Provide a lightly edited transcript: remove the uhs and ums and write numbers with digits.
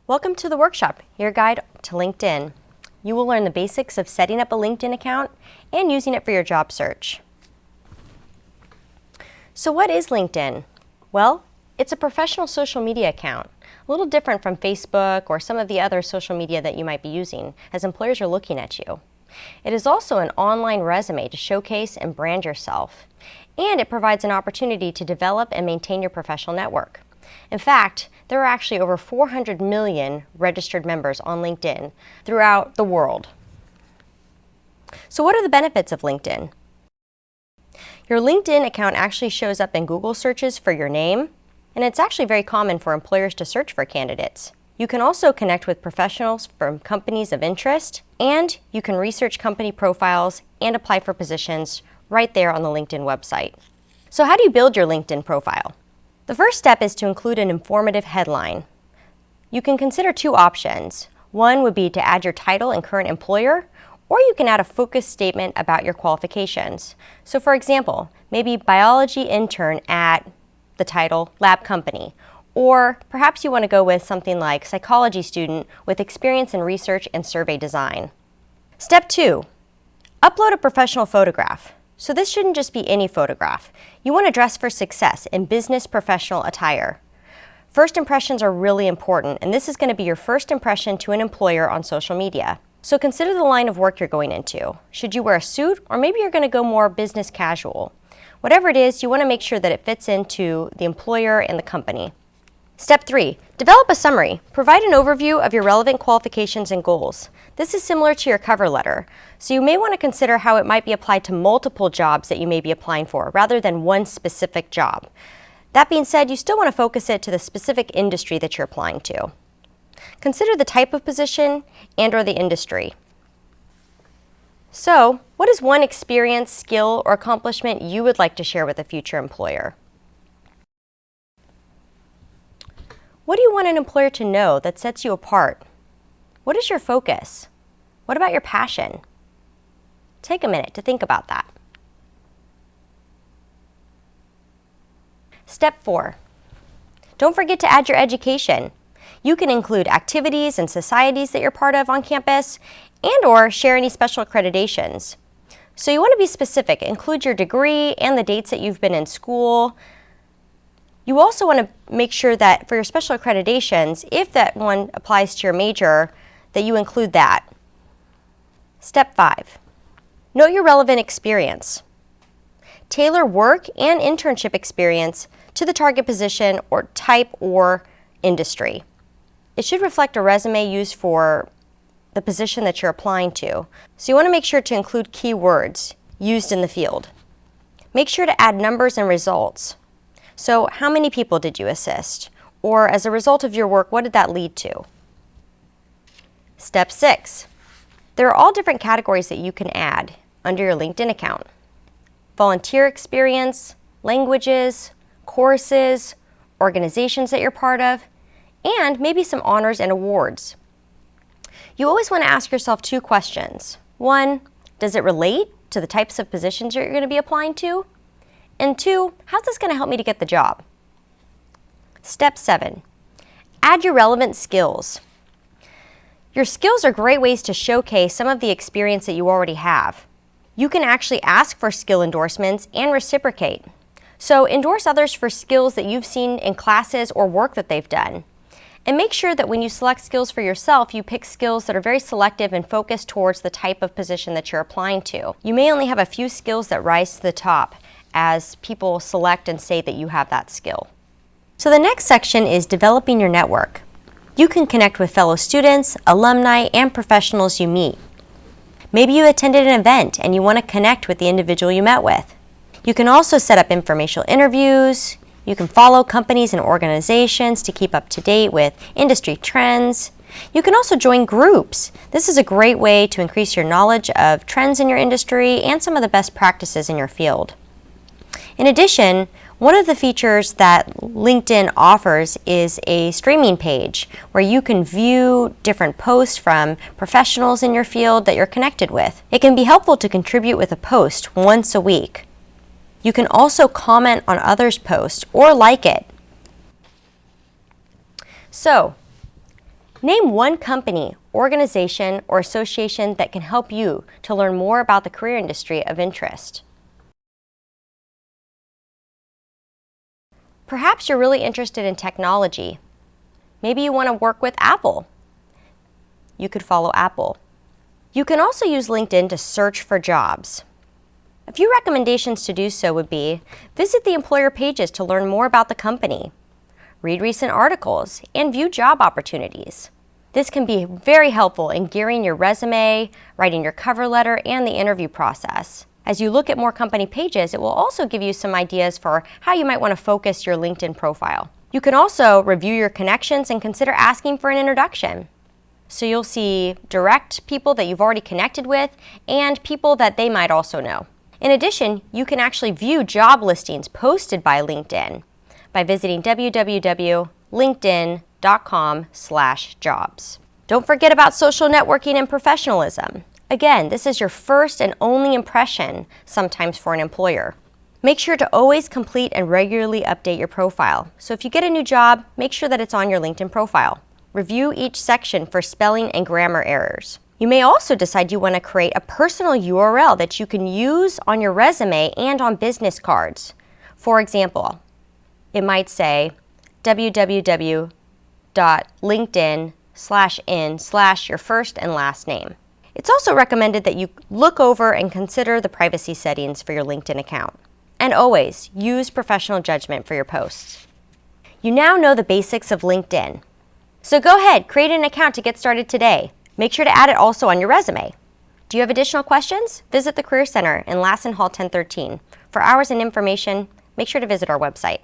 Welcome to the workshop, your guide to LinkedIn. You will learn the basics of setting up a LinkedIn account and using it for your job search. So what is LinkedIn? Well, it's a professional social media account, a little different from Facebook or some of the other social media that you might be using as employers are looking at you. It is also an online resume to showcase and brand yourself, and it provides an opportunity to develop and maintain your professional network. In fact, there are actually over 400 million registered members on LinkedIn throughout the world. So what are the benefits of LinkedIn? Your LinkedIn account actually shows up in Google searches for your name, and it's actually very common for employers to search for candidates. You can also connect with professionals from companies of interest, and you can research company profiles and apply for positions right there on the LinkedIn website. So how do you build your LinkedIn profile? The first step is to include an informative headline. You can consider two options. One would be to add your title and current employer, or you can add a focused statement about your qualifications. So for example, maybe biology intern at the title lab company, or perhaps you want to go with something like psychology student with experience in research and survey design. Step 2, upload a professional photograph. So this shouldn't just be any photograph. You want to dress for success in business professional attire. First impressions are really important, and this is going to be your first impression to an employer on social media. So consider the line of work you're going into. Should you wear a suit, or maybe you're going to go more business casual? Whatever it is, you want to make sure that it fits into the employer and the company. Step 3, develop a summary. Provide an overview of your relevant qualifications and goals. This is similar to your cover letter, so you may want to consider how it might be applied to multiple jobs that you may be applying for, rather than one specific job. That being said, you still want to focus it to the specific industry that you're applying to. Consider the type of position and/or the industry. So, what is one experience, skill, or accomplishment you would like to share with a future employer? What do you want an employer to know that sets you apart? What is your focus? What about your passion? Take a minute to think about that. Step 4, don't forget to add your education. You can include activities and societies that you're part of on campus and/or share any special accreditations. So you want to be specific. Include your degree and the dates that you've been in school. You also want to make sure that for your special accreditations, if that one applies to your major, that you include that. Step 5, note your relevant experience. Tailor work and internship experience to the target position or type or industry. It should reflect a resume used for the position that you're applying to. So you want to make sure to include keywords used in the field. Make sure to add numbers and results. So how many people did you assist? Or as a result of your work, what did that lead to? Step 6, there are all different categories that you can add under your LinkedIn account. Volunteer experience, languages, courses, organizations that you're part of, and maybe some honors and awards. You always want to ask yourself two questions. 1, does it relate to the types of positions you're going to be applying to? And 2, how's this going to help me to get the job? Step 7, add your relevant skills. Your skills are great ways to showcase some of the experience that you already have. You can actually ask for skill endorsements and reciprocate. So endorse others for skills that you've seen in classes or work that they've done. And make sure that when you select skills for yourself, you pick skills that are very selective and focused towards the type of position that you're applying to. You may only have a few skills that rise to the top as people select and say that you have that skill. So the next section is developing your network. You can connect with fellow students, alumni, and professionals you meet. Maybe you attended an event and you want to connect with the individual you met with. You can also set up informational interviews. You can follow companies and organizations to keep up to date with industry trends. You can also join groups. This is a great way to increase your knowledge of trends in your industry and some of the best practices in your field. In addition, one of the features that LinkedIn offers is a streaming page where you can view different posts from professionals in your field that you're connected with. It can be helpful to contribute with a post once a week. You can also comment on others' posts or like it. So, Name one company, organization, or association that can help you to learn more about the career industry of interest. Perhaps you're really interested in technology. Maybe you want to work with Apple. You could follow Apple. You can also use LinkedIn to search for jobs. A few recommendations to do so would be: visit the employer pages to learn more about the company, read recent articles, and view job opportunities. This can be very helpful in gearing your resume, writing your cover letter, and the interview process. As you look at more company pages, it will also give you some ideas for how you might want to focus your LinkedIn profile. You can also review your connections and consider asking for an introduction. So you'll see direct people that you've already connected with and people that they might also know. In addition, you can actually view job listings posted by LinkedIn by visiting www.linkedin.com/jobs. Don't forget about social networking and professionalism. Again, this is your first and only impression, sometimes for an employer. Make sure to always complete and regularly update your profile. So if you get a new job, make sure that it's on your LinkedIn profile. Review each section for spelling and grammar errors. You may also decide you want to create a personal URL that you can use on your resume and on business cards. For example, it might say www.linkedin/in/your first and last name. It's also recommended that you look over and consider the privacy settings for your LinkedIn account. And always use professional judgment for your posts. You now know the basics of LinkedIn. So go ahead, create an account to get started today. Make sure to add it also on your resume. Do you have additional questions? Visit the Career Center in Lassen Hall 1013. For hours and information, make sure to visit our website.